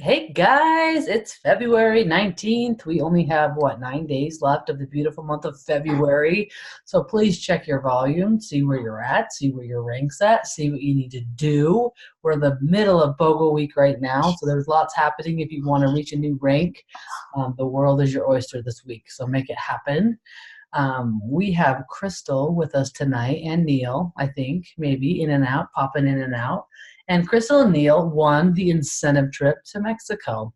Hey guys, it's February 19th. We only have, 9 days left of the beautiful month of February. So please check your volume, see where you're at, see where your rank's at, see what you need to do. We're in the middle of BOGO week right now, so there's lots happening if you want to reach a new rank. The world is your oyster this week, so make it happen. We have Crystal with us tonight and Neil, I think, maybe in and out, popping in and out. And Crystal and Neil won the incentive trip to Mexico.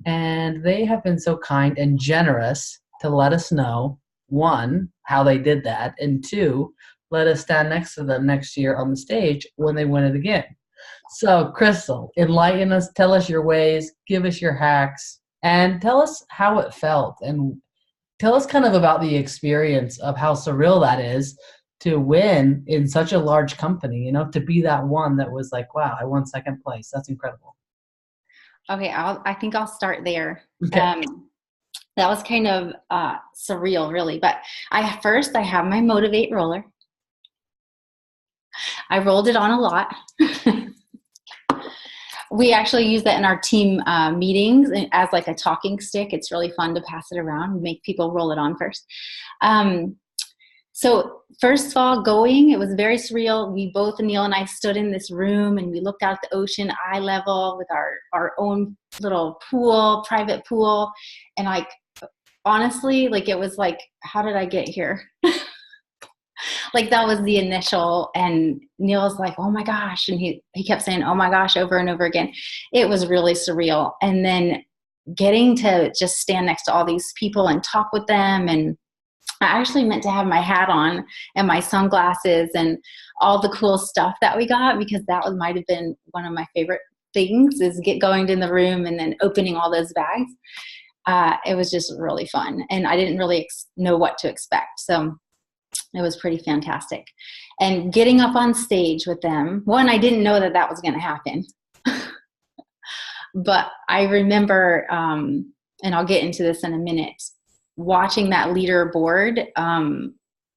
And they have been so kind and generous to let us know, one, how they did that, and two, let us stand next to them next year on the stage when they win it again. So, Crystal, enlighten us, tell us your ways, give us your hacks, and tell us how it felt. And tell us kind of about the experience of how surreal that is to win in such a large company, to be that one that was like, wow, I won second place. That's incredible. Okay, I think I'll start there. Okay. That was kind of surreal, really. But I have my Motivate roller. I rolled it on a lot. We actually use that in our team meetings as like a talking stick. It's really fun to pass it around and make people roll it on first. So first of all, it was very surreal. Neil and I stood in this room and we looked out at the ocean, eye level, with our own little pool, private pool. And honestly, it was like, how did I get here? That was the initial, and Neil was like, oh my gosh. And he kept saying, oh my gosh, over and over again. It was really surreal. And then getting to just stand next to all these people and talk with them. And I actually meant to have my hat on and my sunglasses and all the cool stuff that we got, because might have been one of my favorite things, is going in the room and then opening all those bags. It was just really fun. And I didn't really know what to expect. So it was pretty fantastic. And getting up on stage with them, one, I didn't know that was going to happen. But I remember, and I'll get into this in a minute, watching that leaderboard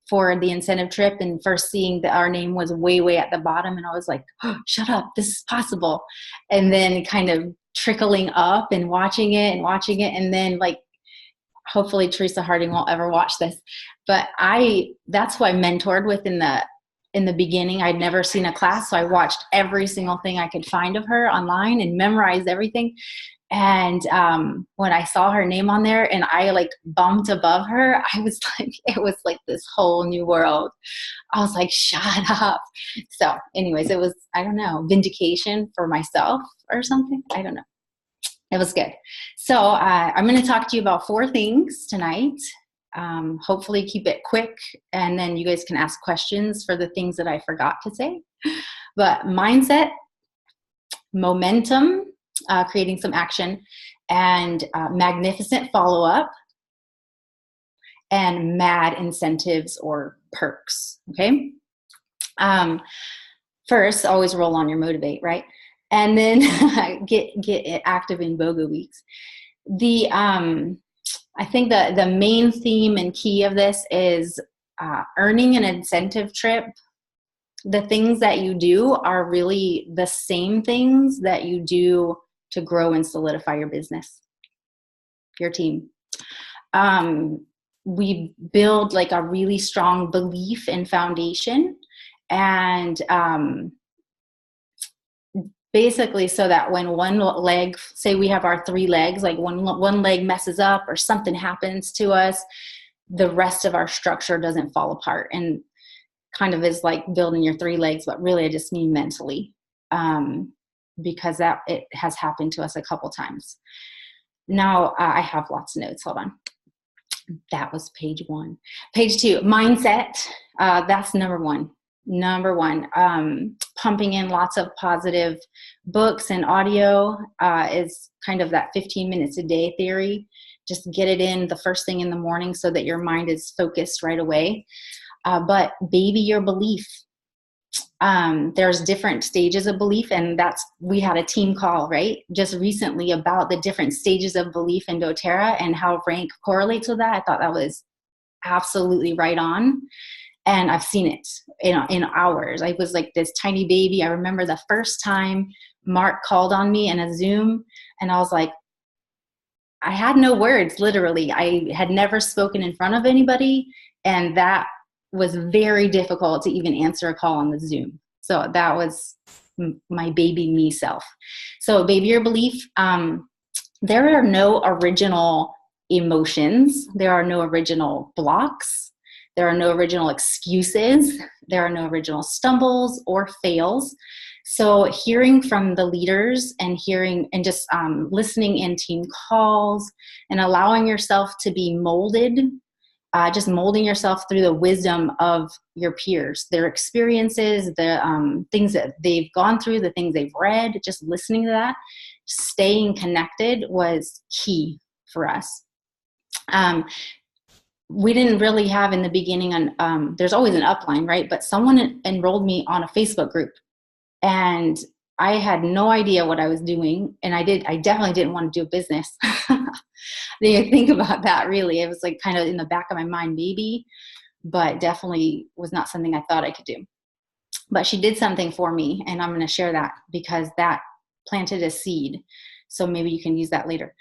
for the incentive trip and first seeing that our name was way, way at the bottom. And I was like, oh, shut up, this is possible. And then kind of trickling up and watching it. And then hopefully Teresa Harding won't ever watch this. But that's who I mentored with in the beginning. I'd never seen a class, so I watched every single thing I could find of her online and memorized everything. And when I saw her name on there and I bumped above her, I was like, it was like this whole new world. I was like, shut up. So anyways, it was, I don't know, vindication for myself or something. I don't know. It was good. So I'm going to talk to you about 4 things tonight. Hopefully keep it quick, and then you guys can ask questions for the things that I forgot to say. But mindset, momentum, creating some action, and magnificent follow-up, and mad incentives or perks. Okay. First, always roll on your Motivate, right? And then get active in BOGO weeks. I think the main theme and key of this is earning an incentive trip. The things that you do are really the same things that you do to grow and solidify your business, your team. We build a really strong belief and foundation, and basically so that when one leg, say we have our 3 legs, one leg messes up or something happens to us, the rest of our structure doesn't fall apart. And kind of is like building your 3 legs, but really I just mean mentally, because it has happened to us a couple times. Now I have lots of notes. Hold on. That was page 1. Page 2, mindset. That's number one. Pumping in lots of positive books and audio is kind of that 15 minutes a day theory. Just get it in the first thing in the morning so that your mind is focused right away. But baby your belief. There's different stages of belief, and we had a team call, right, just recently about the different stages of belief in doTERRA and how rank correlates with that. I thought that was absolutely right on. And I've seen it in hours. I was like this tiny baby. I remember the first time Mark called on me in a Zoom, And I was like, I had no words, literally. I had never spoken in front of anybody, and that was very difficult to even answer a call on the Zoom. So that was my baby me self. So baby your belief, there are no original emotions. There are no original blocks. There are no original excuses. There are no original stumbles or fails. So hearing from the leaders and hearing and just listening in team calls and allowing yourself to be molded, just molding yourself through the wisdom of your peers, their experiences, the things that they've gone through, the things they've read, just listening to that, staying connected was key for us. We didn't really have in the beginning, there's always an upline, right? But someone enrolled me on a Facebook group, and I had no idea what I was doing. And I definitely didn't want to do a business. I didn't even think about that really. It was like kind of in the back of my mind, maybe, but definitely was not something I thought I could do. But she did something for me, and I'm going to share that because that planted a seed. So maybe you can use that later.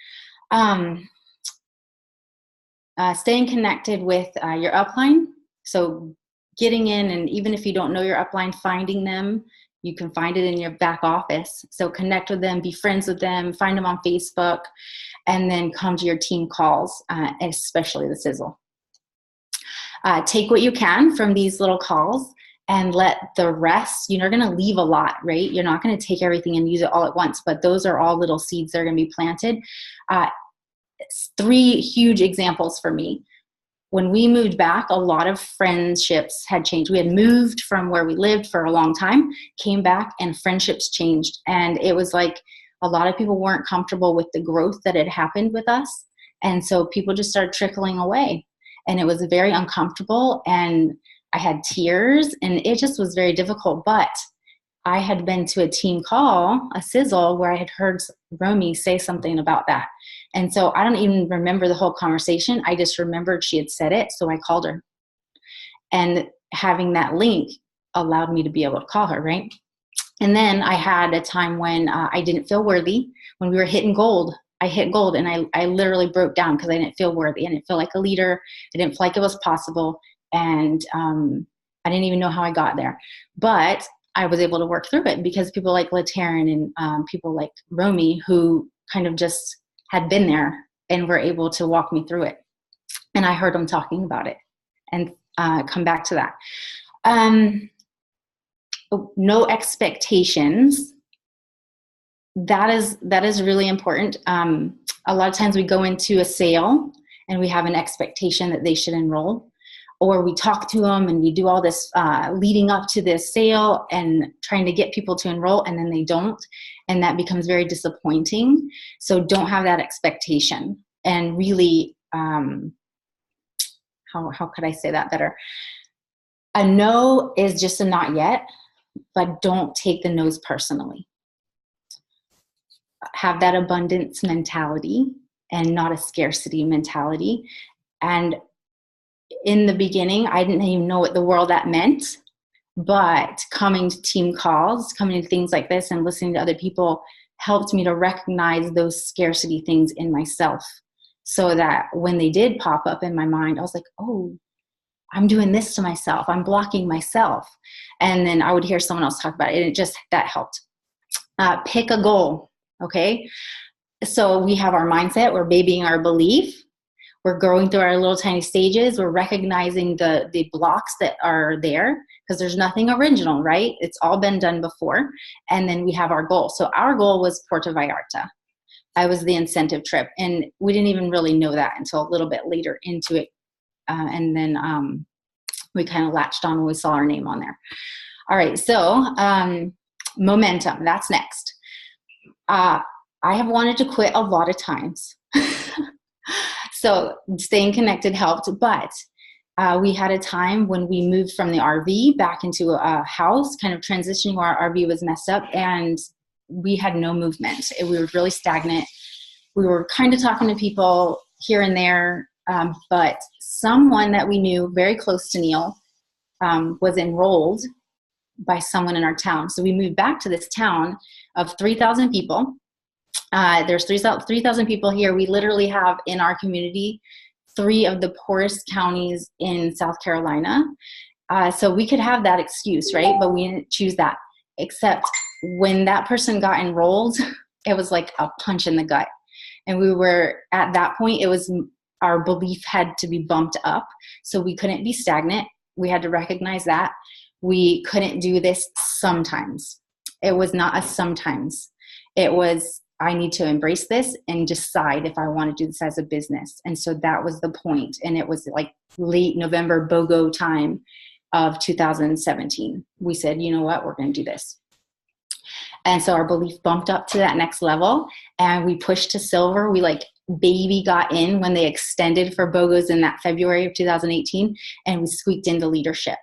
Staying connected with your upline. So getting in, and even if you don't know your upline, finding them, you can find it in your back office. So connect with them, be friends with them, find them on Facebook, and then come to your team calls, especially the sizzle. Take what you can from these little calls and let the rest, you're going to leave a lot, right? You're not going to take everything and use it all at once, but those are all little seeds that are going to be planted. 3 huge examples for me. When we moved back, a lot of friendships had changed. We had moved from where we lived for a long time, came back, and friendships changed. And it was like a lot of people weren't comfortable with the growth that had happened with us. And so people just started trickling away. And it was very uncomfortable. And I had tears, and it just was very difficult. But I had been to a team call, a sizzle, where I had heard Romy say something about that. And so I don't even remember the whole conversation. I just remembered she had said it. So I called her. And having that link allowed me to be able to call her, right? And then I had a time when I didn't feel worthy. When we were hitting gold, I hit gold, and I literally broke down because I didn't feel worthy. I didn't feel like a leader. I didn't feel like it was possible. And I didn't even know how I got there. But I was able to work through it because people like LaTaryn and people like Romy, who kind of just had been there and were able to walk me through it. And I heard them talking about it, and come back to that. No expectations. That is really important. A lot of times we go into a sale and we have an expectation that they should enroll, or we talk to them and we do all this leading up to this sale and trying to get people to enroll, and then they don't. And that becomes very disappointing. So don't have that expectation. And really, how could I say that better? A no is just a not yet, but don't take the no's personally. Have that abundance mentality and not a scarcity mentality. And in the beginning, I didn't even know what the world that meant, but coming to team calls, coming to things like this and listening to other people helped me to recognize those scarcity things in myself, so that when they did pop up in my mind, I was like, oh, I'm doing this to myself. I'm blocking myself. And then I would hear someone else talk about it, and that helped. Pick a goal, okay? So we have our mindset, we're babying our belief. We're growing through our little tiny stages. We're recognizing the blocks that are there, because there's nothing original, right? It's all been done before. And then we have our goal. So our goal was Puerto Vallarta. I was the incentive trip. And we didn't even really know that until a little bit later into it. And then we kind of latched on when we saw our name on there. All right, so momentum, that's next. I have wanted to quit a lot of times. So staying connected helped, but we had a time when we moved from the RV back into a house, kind of transitioning where our RV was messed up, and we had no movement. We were really stagnant. We were kind of talking to people here and there, but someone that we knew very close to Neil was enrolled by someone in our town. So we moved back to this town of 3,000 people, There's 3,000 people here. We literally have in our community 3 of the poorest counties in South Carolina. So we could have that excuse, right? But we didn't choose that. Except when that person got enrolled, it was like a punch in the gut. And we were at that point, it was our belief had to be bumped up. So we couldn't be stagnant. We had to recognize that. We couldn't do this sometimes. It was not a sometimes. It was, I need to embrace this and decide if I want to do this as a business. And so that was the point. And it was like late November BOGO time of 2017. We said, you know what, we're going to do this. And so our belief bumped up to that next level and we pushed to silver. We like baby got in when they extended for BOGOs in that February of 2018, and we squeaked into leadership.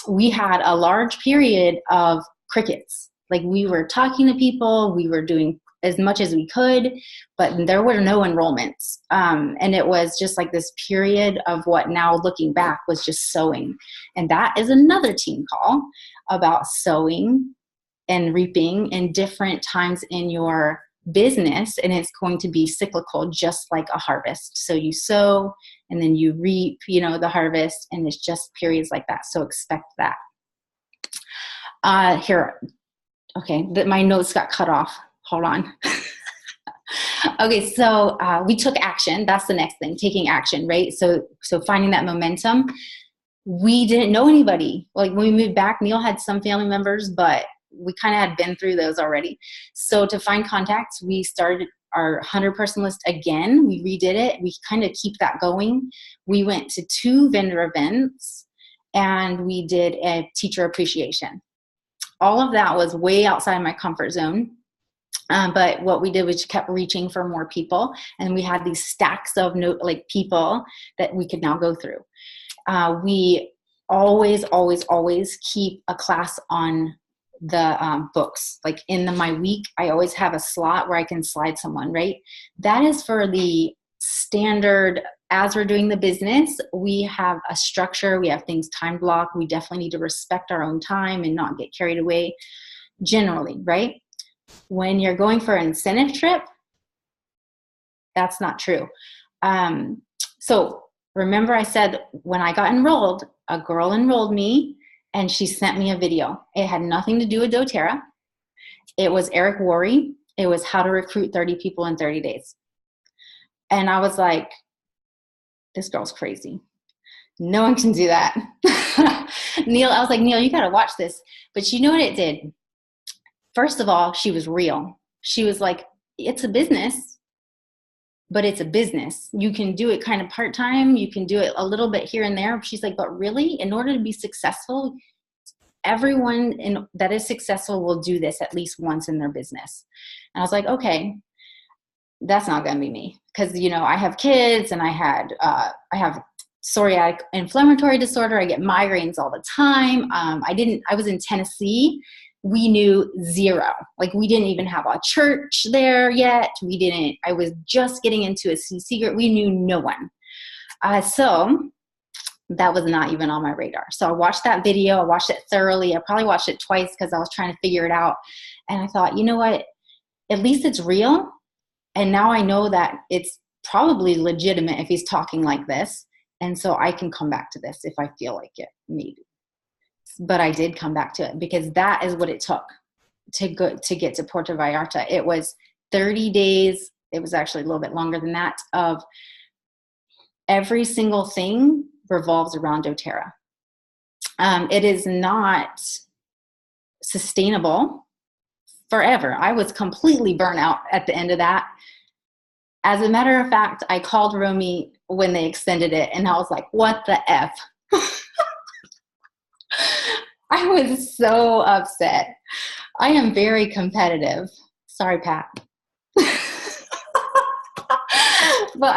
We had a large period of crickets. Like we were talking to people, we were doing as much as we could, but there were no enrollments. And it was just like this period of what now looking back was just sowing. And that is another team call about sowing and reaping in different times in your business. And it's going to be cyclical, just like a harvest. So you sow and then you reap, the harvest, and it's just periods like that. So expect that. Here. Okay, my notes got cut off. Hold on. Okay, so we took action. That's the next thing, taking action, right? So finding that momentum. We didn't know anybody. Like when we moved back, Neil had some family members, but we kind of had been through those already. So to find contacts, we started our 100-person list again. We redid it. We kind of keep that going. We went to 2 vendor events and we did a teacher appreciation. All of that was way outside my comfort zone. But what we did was kept reaching for more people. And we had these stacks of people that we could now go through. We always, always, always keep a class on the books. Like in my week, I always have a slot where I can slide someone, right? That is for the standard. As we're doing the business, we have a structure. We have things time blocked. We definitely need to respect our own time and not get carried away generally, right? When you're going for an incentive trip, that's not true. So remember I said when I got enrolled, a girl enrolled me and she sent me a video. It had nothing to do with doTERRA. It was Eric Worre. It was how to recruit 30 people in 30 days. And I was like, this girl's crazy. No one can do that. Neil, I was like, Neil, you got to watch this. But you know what it did? First of all, she was real. She was like, it's a business, but it's a business. You can do it kind of part-time. You can do it a little bit here and there. She's like, but really, in order to be successful, everyone that is successful will do this at least once in their business. And I was like, okay, that's not going to be me. Because, I have kids and I have psoriatic inflammatory disorder. I get migraines all the time. I was in Tennessee. We knew zero. Like we didn't even have a church there yet. I was just getting into a secret. We knew no one. So that was not even on my radar. So I watched that video. I watched it thoroughly. I probably watched it twice because I was trying to figure it out. And I thought, you know what? At least it's real. And now I know that it's probably legitimate if he's talking like this. And so I can come back to this if I feel like it, maybe. But I did come back to it because that is what it took to get to Puerto Vallarta. It was 30 days. It was actually a little bit longer than that of every single thing revolves around doTERRA. It is not sustainable forever. I was completely burnt out at the end of that. As a matter of fact, I called Romy when they extended it and I was like, what the F? I was so upset. I am very competitive. Sorry, Pat. But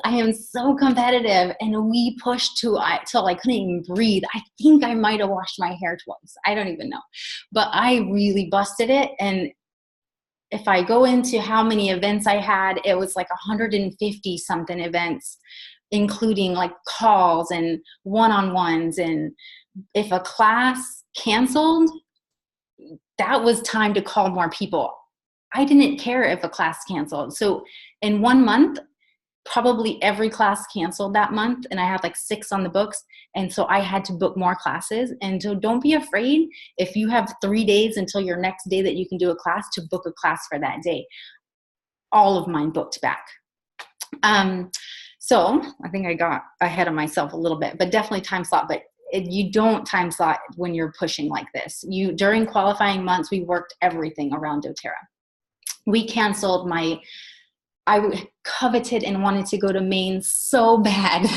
I am so competitive, and we pushed till I couldn't even breathe. I think I might have washed my hair twice. I don't even know. But I really busted it. And if I go into how many events I had, it was like 150 something events, including like calls and one-on-ones. And if a class canceled, that was time to call more people. I didn't care if a class canceled. So in 1 month, probably every class canceled that month, and I had like 6 on the books. And so I had to book more classes. And so don't be afraid if you have 3 days until your next day that you can do a class, to book a class for that day. All of mine booked back. So I think I got ahead of myself a little bit, but definitely time slot. But you don't time slot when you're pushing like this. During qualifying months, we worked everything around doTERRA. We canceled I coveted and wanted to go to Maine so bad.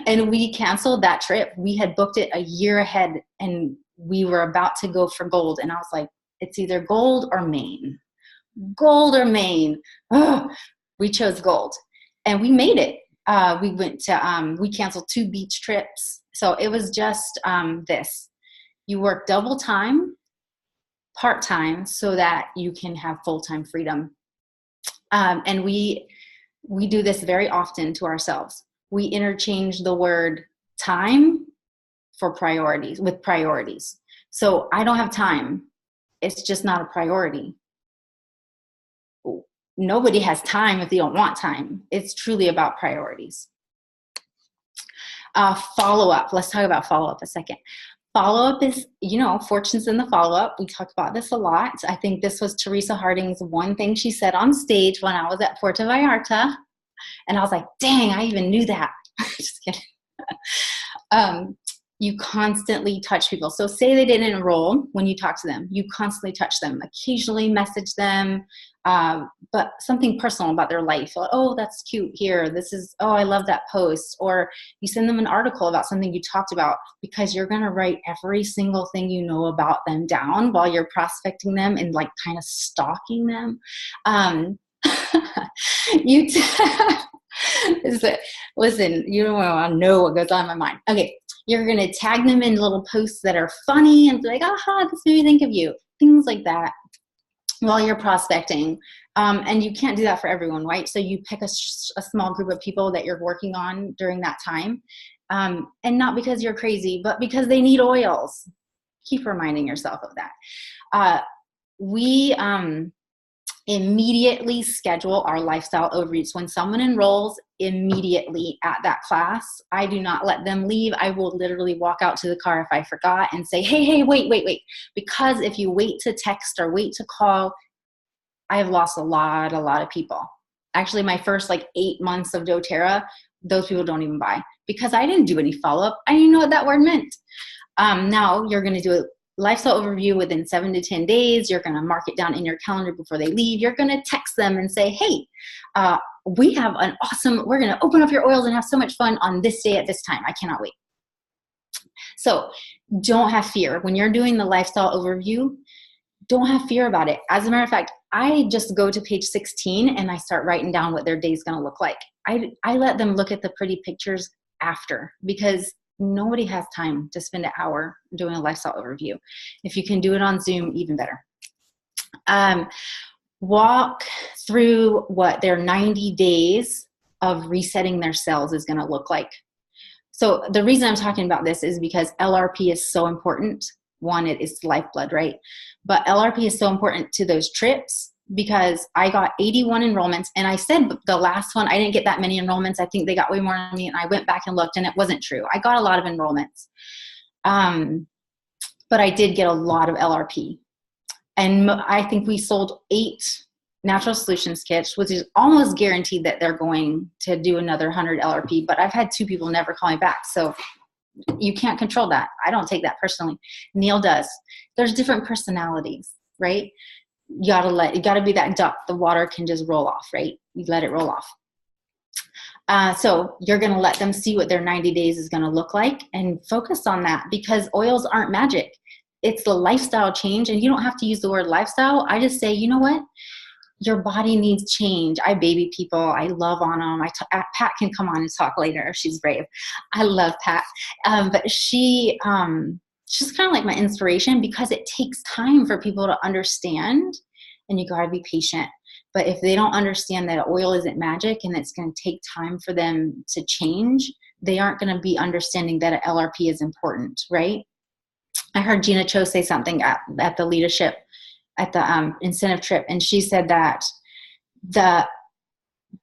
And we canceled that trip. We had booked it a year ahead, and we were about to go for gold. And I was like, it's either gold or Maine. Gold or Maine. Ugh. We chose gold, and we made it. We went to, we canceled 2 beach trips. So it was just this. You work double time, part-time, so that you can have full-time freedom. And we do this very often to ourselves. We interchange the word time for priorities with priorities. So I don't have time. It's just not a priority. Nobody has time if they don't want time. It's truly about priorities. Follow-up. Let's talk about follow-up a second. Follow-up is, fortune's in the follow-up. We talk about this a lot. I think this was Teresa Harding's one thing she said on stage when I was at Puerto Vallarta. And I was like, dang, I even knew that. Just kidding. You constantly touch people. So say they didn't enroll, when you talk to them, you constantly touch them, occasionally message them, but something personal about their life. Like, oh, that's cute here. Oh, I love that post. Or you send them an article about something you talked about, because you're going to write every single thing you know about them down while you're prospecting them and like kind of stalking them. Listen, you don't want to know what goes on in my mind. Okay. You're going to tag them in little posts that are funny and be like, aha, this made me think of you. Things like that while you're prospecting. And you can't do that for everyone, right? So you pick a small group of people that you're working on during that time. And not because you're crazy, but because they need oils. Keep reminding yourself of that. We immediately schedule our lifestyle overviews. When someone enrolls, immediately at that class, I do not let them leave. I will literally walk out to the car if I forgot and say, hey, wait. Because if you wait to text or wait to call, I have lost a lot of people. Actually, my first 8 months of doTERRA, those people don't even buy, because I didn't do any follow-up. I didn't know what that word meant. Now you're going to do a lifestyle overview within 7 to 10 days. You're going to mark it down in your calendar before they leave. You're going to text them and say, hey, we're going to open up your oils and have so much fun on this day at this time. I cannot wait. So don't have fear. When you're doing the lifestyle overview, don't have fear about it. As a matter of fact, I just go to page 16 and I start writing down what their day is going to look like. I let them look at the pretty pictures after, because nobody has time to spend an hour doing a lifestyle overview. If you can do it on Zoom, even better. Walk through what their 90 days of resetting their cells is going to look like. So the reason I'm talking about this is because LRP is so important. One, it is lifeblood, right? But LRP is so important to those trips, because I got 81 enrollments, and I said the last one, I didn't get that many enrollments. I think they got way more than me, and I went back and looked, and it wasn't true. I got a lot of enrollments. But I did get a lot of LRP. And I think we sold 8 natural solutions kits, which is almost guaranteed that they're going to do another 100 LRP. But I've had 2 people never call me back. So you can't control that. I don't take that personally. Neil does. There's different personalities, right? You gotta be that duck. The water can just roll off, right? You let it roll off. So you're going to let them see what their 90 days is going to look like, and focus on that, because oils aren't magic. It's the lifestyle change, and you don't have to use the word lifestyle. I just say, you know what? Your body needs change. I baby people. I love on them. Pat can come on and talk later if she's brave. I love Pat. But she's kind of like my inspiration, because it takes time for people to understand, and you got to be patient. But if they don't understand that oil isn't magic and it's going to take time for them to change, they aren't going to be understanding that an LRP is important, right? I heard Gina Cho say something at the leadership at the incentive trip, and she said that the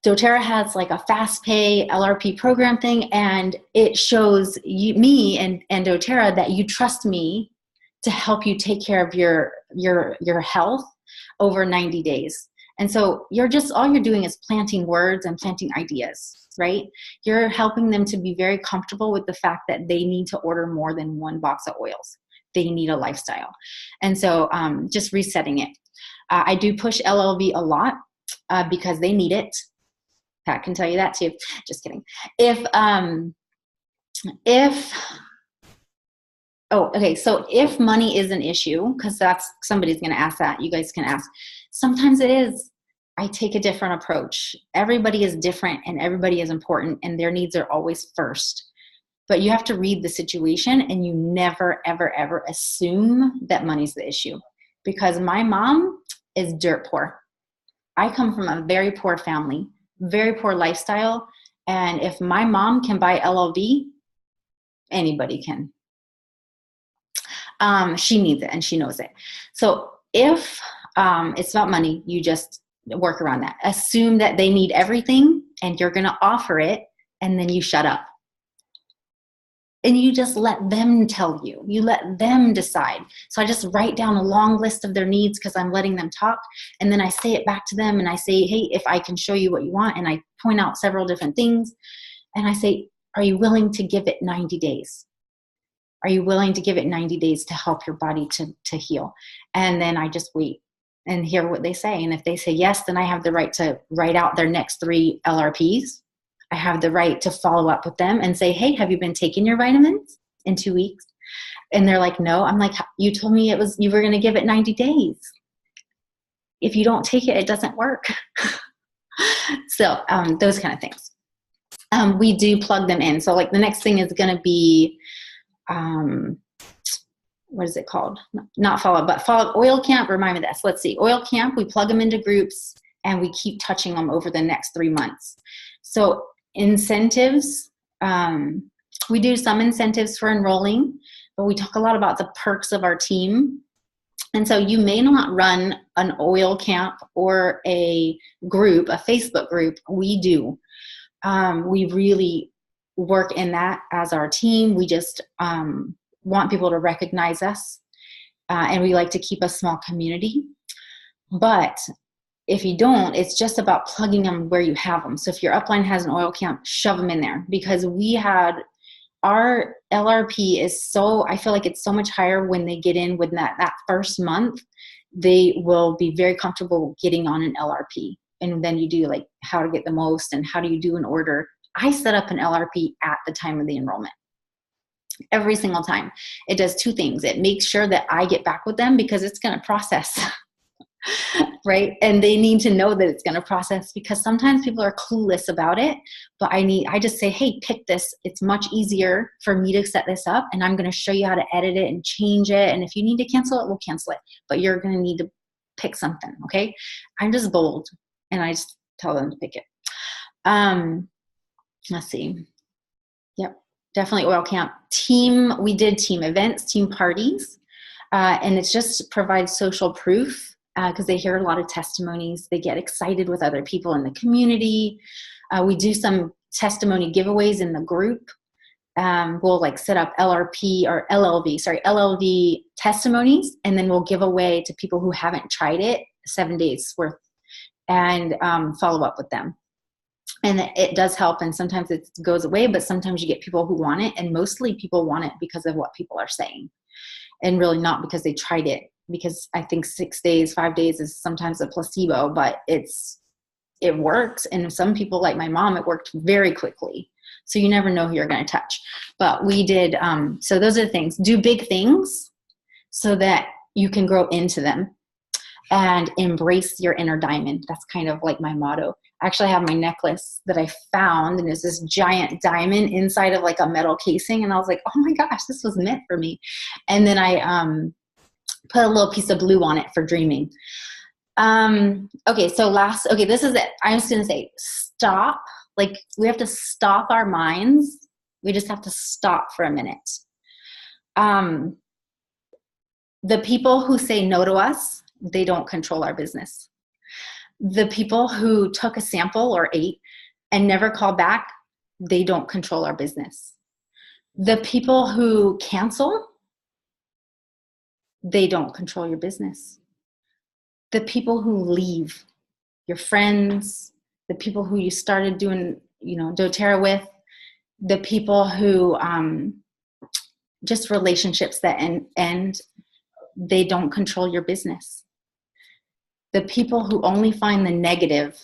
doTERRA has like a fast pay LRP program thing, and it shows me and doTERRA that you trust me to help you take care of your health over 90 days. And so all you're doing is planting words and planting ideas, right? You're helping them to be very comfortable with the fact that they need to order more than one box of oils. They need a lifestyle. And so just resetting it. I do push LLV a lot because they need it. Pat can tell you that too. Just kidding. So if money is an issue, because somebody's going to ask that, you guys can ask. Sometimes it is. I take a different approach. Everybody is different and everybody is important and their needs are always first. But you have to read the situation, and you never, ever, ever assume that money's the issue. Because my mom is dirt poor. I come from a very poor family, very poor lifestyle. And if my mom can buy LLV, anybody can. She needs it and she knows it. So if it's about money, you just work around that. Assume that they need everything and you're going to offer it, and then you shut up. And you just let them tell you. You let them decide. So I just write down a long list of their needs because I'm letting them talk. And then I say it back to them and I say, hey, if I can show you what you want. And I point out several different things. And I say, are you willing to give it 90 days? Are you willing to give it 90 days to help your body to heal? And then I just wait and hear what they say. And if they say yes, then I have the right to write out their next 3 LRPs. I have the right to follow up with them and say, hey, have you been taking your vitamins in 2 weeks? And they're like, no. I'm like, you told me you were going to give it 90 days. If you don't take it, it doesn't work. So those kind of things. We do plug them in. So like the next thing is going to be, what is it called? Not follow up, but follow up oil camp. Remind me this. Let's see. Oil camp, we plug them into groups and we keep touching them over the next 3 months. So incentives, we do some incentives for enrolling, but we talk a lot about the perks of our team. And so you may not run an oil camp or a group, a Facebook group. We do. We really work in that as our team. We just want people to recognize us, and we like to keep a small community. But if you don't, it's just about plugging them where you have them. So if your upline has an oil camp, shove them in there, because our LRP is I feel like it's so much higher when they get in with that first month. They will be very comfortable getting on an LRP. And then you do like how to get the most and how do you do an order. I set up an LRP at the time of the enrollment. Every single time. It does 2 things. It makes sure that I get back with them because it's going to process. Right? And they need to know that it's going to process, because sometimes people are clueless about it, but I just say, hey, pick this. It's much easier for me to set this up, and I'm going to show you how to edit it and change it. And if you need to cancel it, we'll cancel it, but you're going to need to pick something. Okay. I'm just bold and I just tell them to pick it. Let's see. Yep. Definitely oil camp. We did team events, team parties, and it just provides social proof. Because they hear a lot of testimonies. They get excited with other people in the community. We do some testimony giveaways in the group. We'll like set up LLV testimonies, and then we'll give away to people who haven't tried it 7 days worth, and follow up with them. And it does help, and sometimes it goes away, but sometimes you get people who want it, and mostly people want it because of what people are saying, and really not because they tried it. Because I think 6 days, 5 days is sometimes a placebo, but it works. And some people, like my mom, it worked very quickly. So you never know who you're going to touch. But we did, so those are the things. Do big things so that you can grow into them, and embrace your inner diamond. That's kind of like my motto. I actually have my necklace that I found, and it's this giant diamond inside of like a metal casing. And I was like, oh my gosh, this was meant for me. And then I, put a little piece of blue on it for dreaming. Okay, this is it. I'm just going to say stop. Like, we have to stop our minds. We just have to stop for a minute. The people who say no to us they don't control our business. The people who took a sample or ate and never called back, they don't control our business. The people who cancel, they don't control your business. The people who leave, your friends, the people who you started doing, doTERRA with, the people who just relationships that end, they don't control your business. The people who only find the negative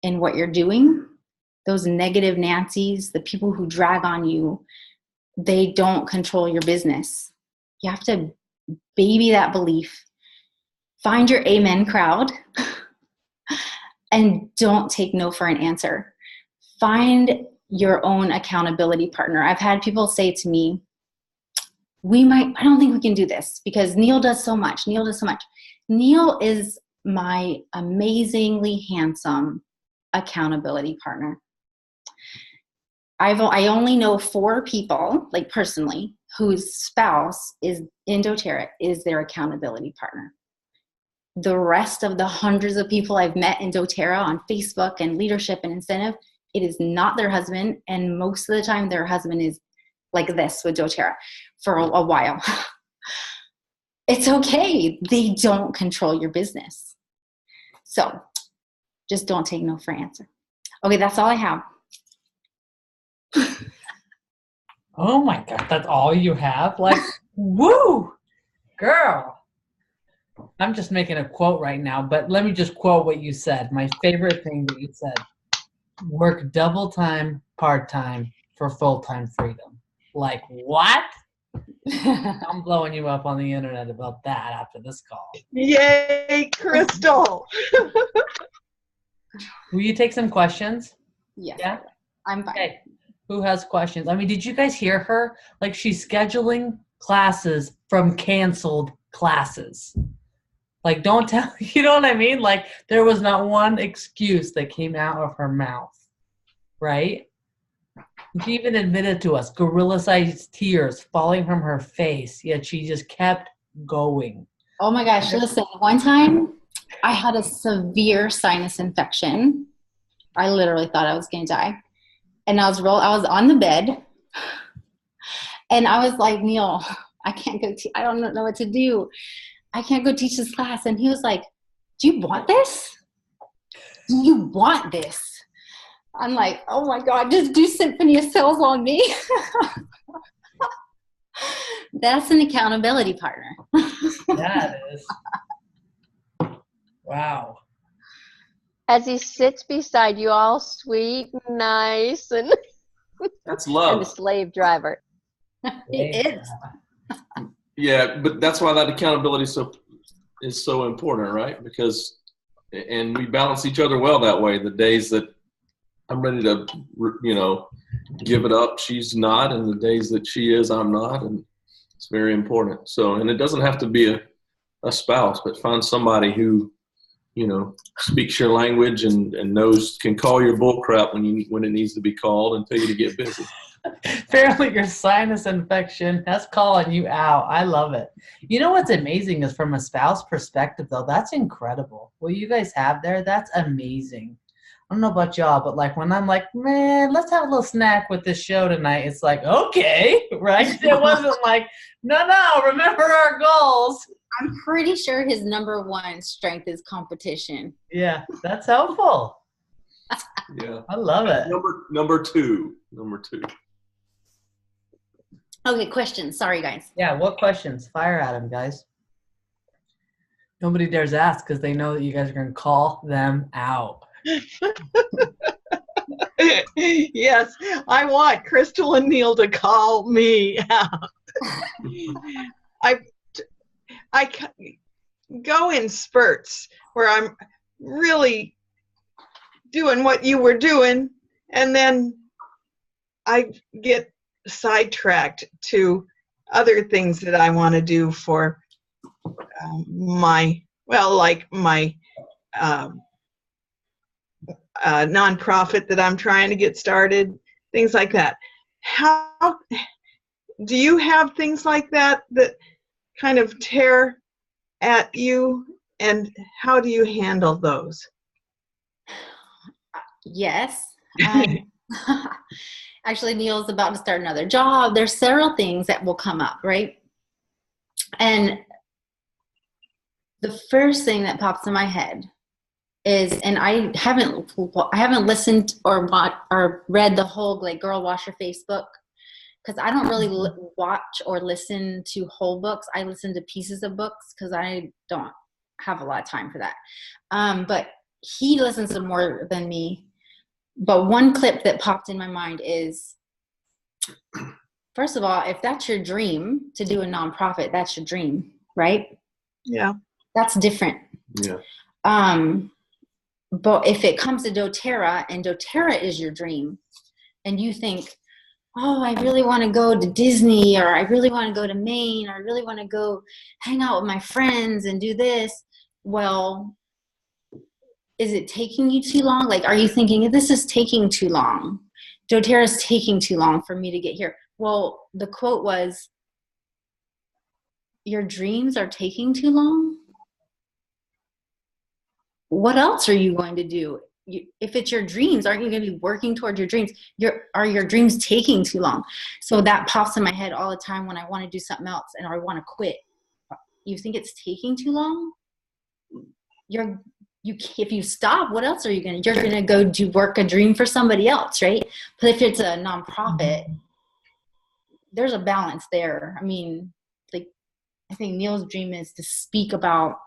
in what you're doing, those negative Nancys, the people who drag on you, they don't control your business. You have to baby that belief. Find your amen crowd and don't take no for an answer. Find your own accountability partner. I've had people say to me, I don't think we can do this because Neil does so much. Neil is my amazingly handsome accountability partner. I only know 4 people, like personally, whose spouse is in doTERRA is their accountability partner. The rest of the hundreds of people I've met in doTERRA on Facebook and leadership and incentive, it is not their husband. And most of the time their husband is like this with doTERRA for a while. It's okay. They don't control your business. So just don't take no for an answer. Okay, that's all I have. Oh my God, that's all you have? Like, woo, girl. I'm just making a quote right now, but let me just quote what you said. My favorite thing that you said, work double time, part-time for full-time freedom. Like, what? I'm blowing you up on the internet about that after this call. Yay, Crystal. Will you take some questions? Yes. Yeah? I'm fine. Okay. Who has questions? I mean, did you guys hear her? Like, she's scheduling classes from canceled classes. Like, don't tell, you know what I mean? Like, there was not one excuse that came out of her mouth, right? She even admitted to us, gorilla-sized tears falling from her face, yet she just kept going. Oh my gosh, listen, one time I had a severe sinus infection. I literally thought I was going to die. And I was on the bed and I was like, Neil, I can't go, I don't know what to do. I can't go teach this class. And he was like, do you want this? Do you want this? I'm like, oh my God, just do Symphony of Cells on me. That's an accountability partner. That is. Wow. As he sits beside you, all sweet and nice, and That's love. and the slave driver. It is. Yeah, but that's why that accountability is so important, right? Because, and we balance each other well that way. The days that I'm ready to, give it up, she's not, and the days that she is, I'm not, and it's very important. So, and it doesn't have to be a spouse, but find somebody who, speaks your language and can call your bull crap when it needs to be called and tell you to get busy. Apparently your sinus infection, that's calling you out. I love it. You know what's amazing is from a spouse perspective, though, that's incredible. What you guys have there, that's amazing. I don't know about y'all, but like when I'm like, man, let's have a little snack with this show tonight, it's like, okay, right? It wasn't like, no, remember our goals. I'm pretty sure his number one strength is competition. Yeah, that's helpful. Yeah. I love it. Number two. Okay, questions. Sorry, guys. Yeah, what questions? Fire at them, guys. Nobody dares ask because they know that you guys are going to call them out. Yes, I want Crystal and Neil to call me out. I go in spurts where I'm really doing what you were doing, and then I get sidetracked to other things that I want to do for my nonprofit that I'm trying to get started, things like that. How do you have things like that kind of tear at you And how do you handle those? Yes. Actually, Neil's about to start another job. There's several things that will come up, right? And the first thing that pops in my head is, and I haven't listened or read the whole like Girl Wash Your Face book, because I don't really watch or listen to whole books. I listen to pieces of books because I don't have a lot of time for that. But he listens to more than me. But one clip that popped in my mind is, first of all, if that's your dream to do a nonprofit, that's your dream, right? Yeah. That's different. Yeah. But if it comes to doTERRA and doTERRA is your dream, and you think, oh, I really want to go to Disney, or I really want to go to Maine, or I really want to go hang out with my friends and do this, well, is it taking you too long? Like, are you thinking, this is taking too long? doTERRA is taking too long for me to get here. Well, the quote was, your dreams are taking too long? What else are you going to do? If it's your dreams, aren't you going to be working towards your dreams? Are your dreams taking too long? So that pops in my head all the time when I want to do something else and I want to quit. You think it's taking too long? If you stop, what else are you going to? You're going to go do work a dream for somebody else, right? But if it's a nonprofit, there's a balance there. I mean, like, I think Neil's dream is to speak about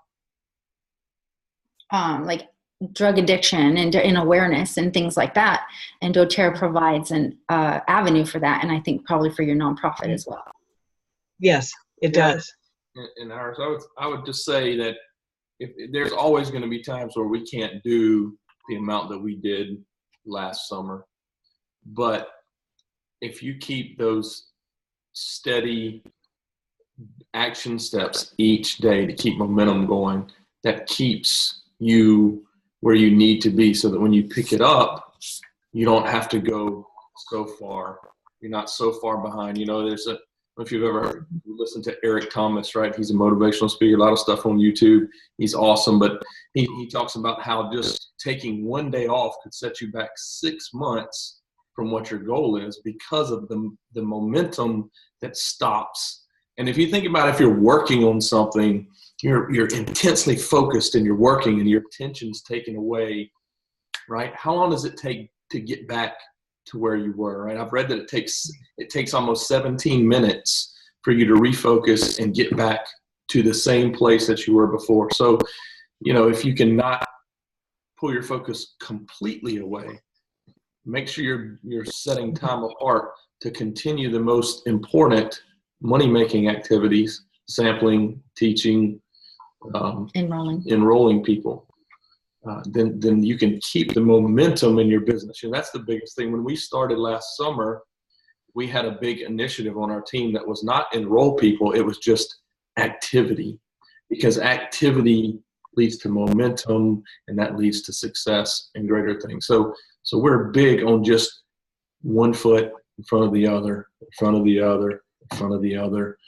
like drug addiction and awareness and things like that. And doTERRA provides an avenue for that. And I think probably for your nonprofit as well. Yes, it does. In ours, I would just say that if there's always going to be times where we can't do the amount that we did last summer. But if you keep those steady action steps each day to keep momentum going, that keeps you where you need to be, so that when you pick it up, you don't have to go so far. You're not so far behind. You know, there's a, I don't know if you've ever listened to Eric Thomas, right? He's a motivational speaker, a lot of stuff on YouTube. He's awesome, but he talks about how just taking one day off could set you back 6 months from what your goal is, because of the momentum that stops. And if you think about, if you're working on something, you're intensely focused and you're working and your attention's taken away, right? How long does it take to get back to where you were, right? I've read that it takes almost 17 minutes for you to refocus and get back to the same place that you were before. So, you know, if you can not pull your focus completely away, make sure you're setting time apart to continue the most important money-making activities, sampling, teaching, enrolling people. Then you can keep the momentum in your business. And that's the biggest thing. When we started last summer, we had a big initiative on our team that was not enroll people, it was just activity, because activity leads to momentum, and that leads to success and greater things. So we're big on just one foot in front of the other, in front of the other, in front of the other,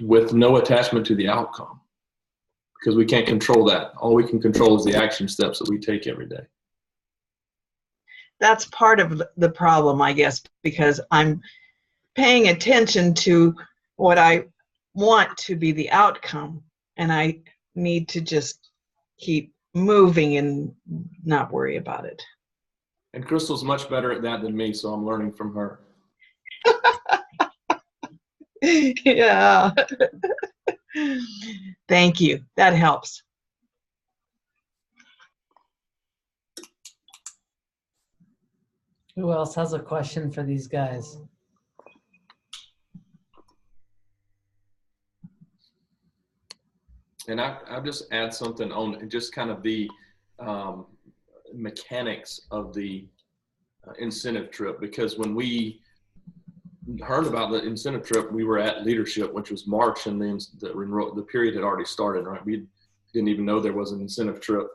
with no attachment to the outcome, because we can't control that. All we can control is the action steps that we take every day. That's part of the problem, I guess, because I'm paying attention to what I want to be the outcome, and I need to just keep moving and not worry about it. And Crystal's much better at that than me, so I'm learning from her. Yeah. Thank you. That helps. Who else has a question for these guys? And I'll just add something on just kind of the mechanics of the incentive trip, because when we heard about the incentive trip, we were at leadership, which was March, and then the period had already started, right? We didn't even know there was an incentive trip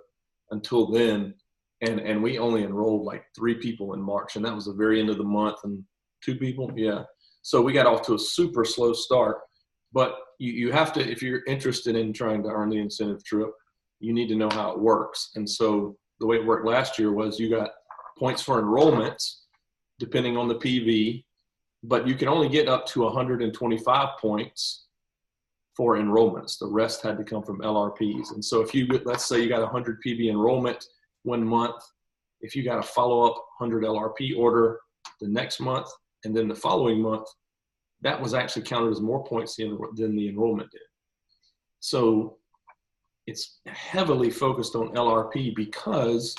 until then. And we only enrolled like 3 people in March, and that was the very end of the month, and 2 people. Yeah. So we got off to a super slow start. But you have to, if you're interested in trying to earn the incentive trip, you need to know how it works. And so the way it worked last year was you got points for enrollments, depending on the PV, but you can only get up to 125 points for enrollments. The rest had to come from LRPs. And so if you, let's say you got 100 PV enrollment 1 month, if you got a follow-up 100 LRP order the next month, and then the following month, that was actually counted as more points than the enrollment did. So it's heavily focused on LRP because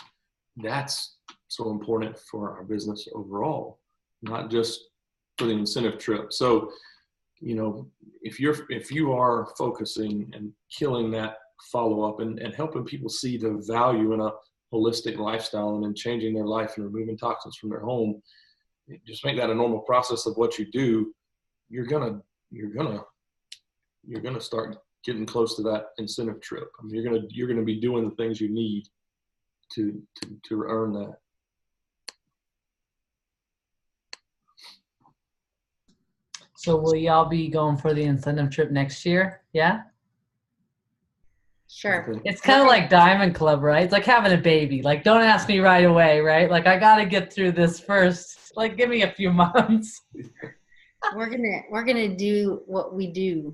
that's so important for our business overall, not just for the incentive trip. So, you know, if you are focusing and killing that follow-up and helping people see the value in a holistic lifestyle and in changing their life and removing toxins from their home, just make that a normal process of what you do, you're gonna start getting close to that incentive trip. I mean, you're gonna be doing the things you need to earn that. So will y'all be going for the incentive trip next year? Yeah? Sure. It's kind of like Diamond Club, right? It's like having a baby. Like, don't ask me right away, right? Like, I got to get through this first. Like, give me a few months. We're gonna do what we do.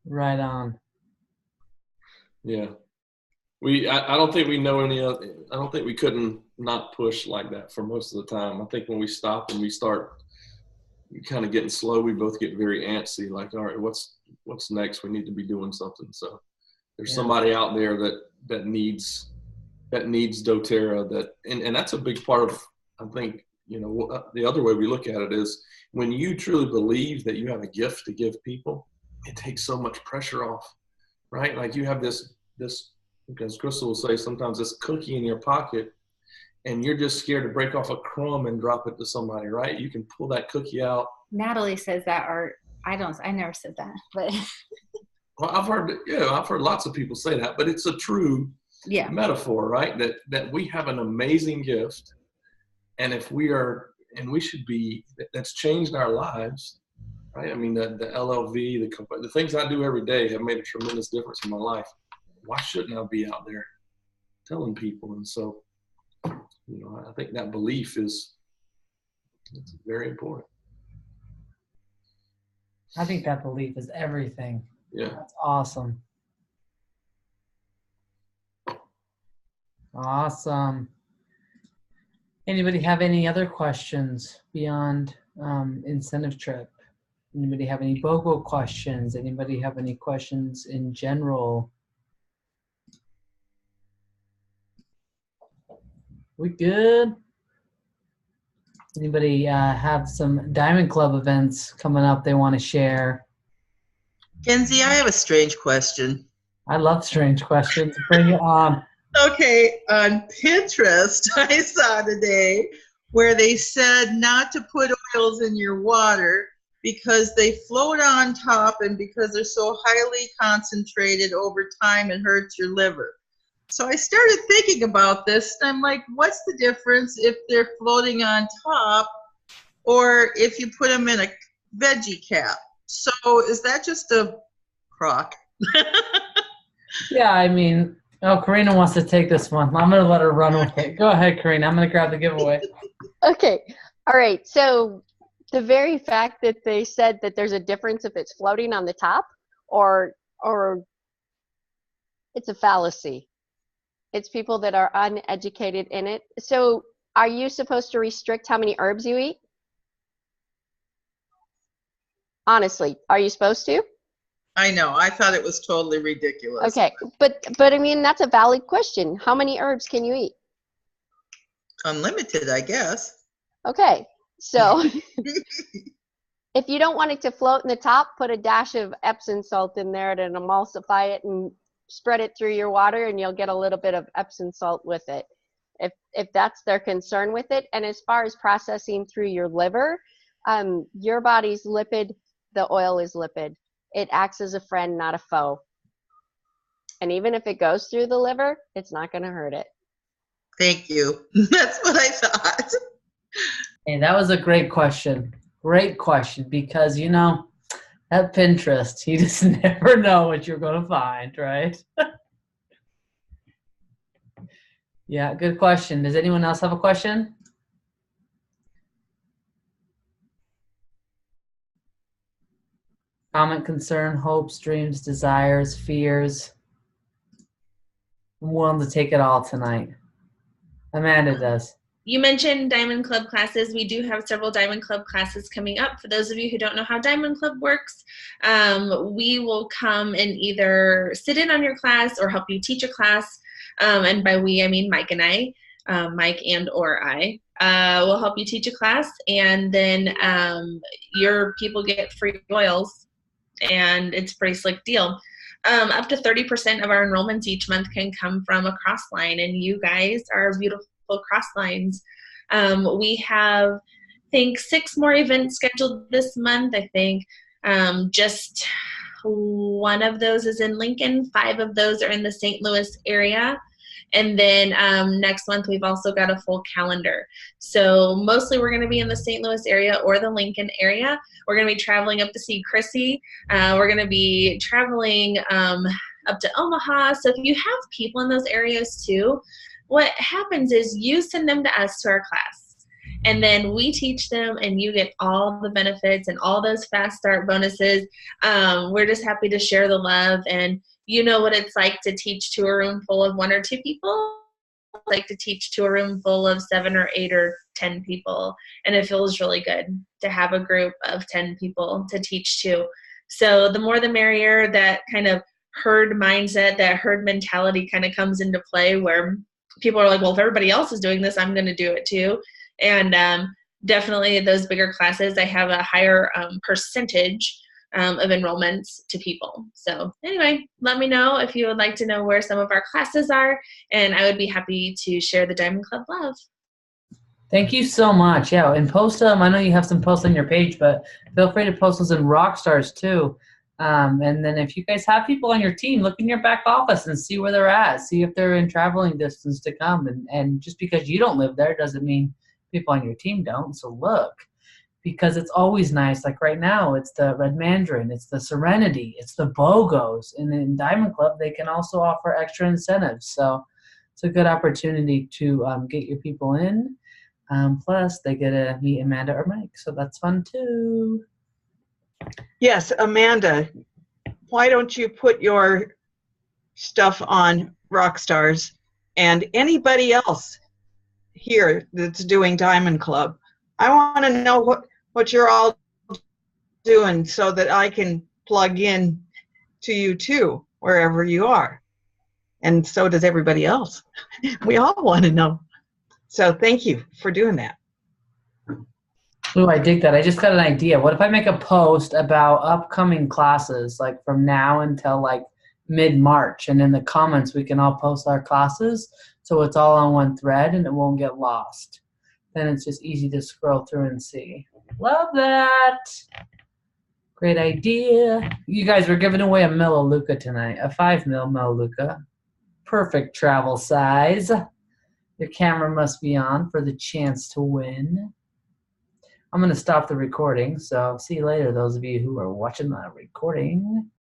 Right on. Yeah. I don't think we know any other, I don't think we couldn't not push like that for most of the time. I think when we stop and we start kind of getting slow, we both get very antsy, like, all right, what's next? We need to be doing something. So there's somebody out there that needs doTERRA, and that's a big part of, I think, you know, the other way we look at it is when you truly believe that you have a gift to give people, it takes so much pressure off, right? Like you have this, because Crystal will say sometimes this cookie in your pocket and you're just scared to break off a crumb and drop it to somebody, right? You can pull that cookie out. Natalie says that, or I never said that, but. Well, I've heard lots of people say that, but it's a true metaphor, right? That we have an amazing gift, and we should be, that's changed our lives, right? I mean, the LLV, the things I do every day have made a tremendous difference in my life. Why shouldn't I be out there telling people? And so, you know, I think that belief it's very important. I think that belief is everything. Yeah. That's awesome. Awesome. Anybody have any other questions beyond incentive trip? Anybody have any BOGO questions? Anybody have any questions in general? We good? Anybody have some Diamond Club events coming up they want to share? Kenzie, I have a strange question. I love strange questions. Bring it on. Okay, on Pinterest, I saw today where they said not to put oils in your water because they float on top and because they're so highly concentrated over time it hurts your liver. So I started thinking about this, and I'm like, what's the difference if they're floating on top or if you put them in a veggie cap? So is that just a crock? Yeah, I mean, Karina wants to take this one. I'm going to let her run with it. Go ahead, Karina. I'm going to grab the giveaway. Okay. All right. So the very fact that they said that there's a difference if it's floating on the top or it's a fallacy. It's people that are uneducated in it. So are you supposed to restrict how many herbs you eat? Honestly, are you supposed to? I know. I thought it was totally ridiculous. Okay, but I mean, that's a valid question. How many herbs can you eat? Unlimited, I guess. Okay, so if you don't want it to float in the top, put a dash of Epsom salt in there to emulsify it and spread it through your water, and you'll get a little bit of Epsom salt with it. If that's their concern with it. And as far as processing through your liver, your body's lipid, the oil is lipid. It acts as a friend, not a foe. And even if it goes through the liver, it's not going to hurt it. Thank you. That's what I thought. Hey, that was a great question. Great question, because, you know, At Pinterest, you just never know what you're going to find, right? Yeah, good question. Does anyone else have a question? Comment, concern, hopes, dreams, desires, fears. I'm willing to take it all tonight. Amanda does. You mentioned Diamond Club classes. We do have several Diamond Club classes coming up. For those of you who don't know how Diamond Club works, we will come and either sit in on your class or help you teach a class. And by we, I mean Mike and I, Mike and or I. Will help you teach a class, and then your people get free oils, and it's a pretty slick deal. Up to 30% of our enrollments each month can come from a cross line, and you guys are beautiful cross lines. We have, I think, 6 more events scheduled this month. I think just 1 of those is in Lincoln, 5 of those are in the St. Louis area. And then next month, we've also got a full calendar. So mostly we're going to be in the St. Louis area or the Lincoln area. We're going to be traveling up to see Chrissy. We're going to be traveling up to Omaha. So if you have people in those areas too, what happens is you send them to us, to our class. And then we teach them, and you get all the benefits and all those fast start bonuses. We're just happy to share the love. And you know what it's like to teach to a room full of 1 or 2 people. It's like to teach to a room full of 7 or 8 or 10 people. And it feels really good to have a group of 10 people to teach to. So the more the merrier. That kind of herd mindset, that herd mentality kind of comes into play, where people are like, well, if everybody else is doing this, I'm going to do it too. And definitely those bigger classes, I have a higher percentage of enrollments to people. So anyway, let me know if you would like to know where some of our classes are, and I would be happy to share the Diamond Club love. Thank you so much. Yeah, and post them. I know you have some posts on your page, but feel free to post those in Rockstars too. And then if you guys have people on your team, look in your back office and see where they're at. See if they're in traveling distance to come. And just because you don't live there doesn't mean people on your team don't. So look, because it's always nice. Like right now, it's the Red Mandarin, it's the Serenity, it's the BOGOs. And in Diamond Club, they can also offer extra incentives. So it's a good opportunity to get your people in. Plus, they get to meet Amanda or Mike. So that's fun too. Yes, Amanda, why don't you put your stuff on Rockstars, and anybody else here that's doing Diamond Club? I want to know what you're all doing so that I can plug in to you too, wherever you are. And so does everybody else. We all want to know. So thank you for doing that. Oh, I dig that. I just got an idea. What if I make a post about upcoming classes, like from now until like mid-March, and in the comments we can all post our classes so it's all on one thread and it won't get lost. Then it's just easy to scroll through and see. Love that. Great idea. You guys were giving away a Melaleuca tonight, a 5 mil Melaleuca. Perfect travel size. Your camera must be on for the chance to win. I'm going to stop the recording, so see you later, those of you who are watching the recording.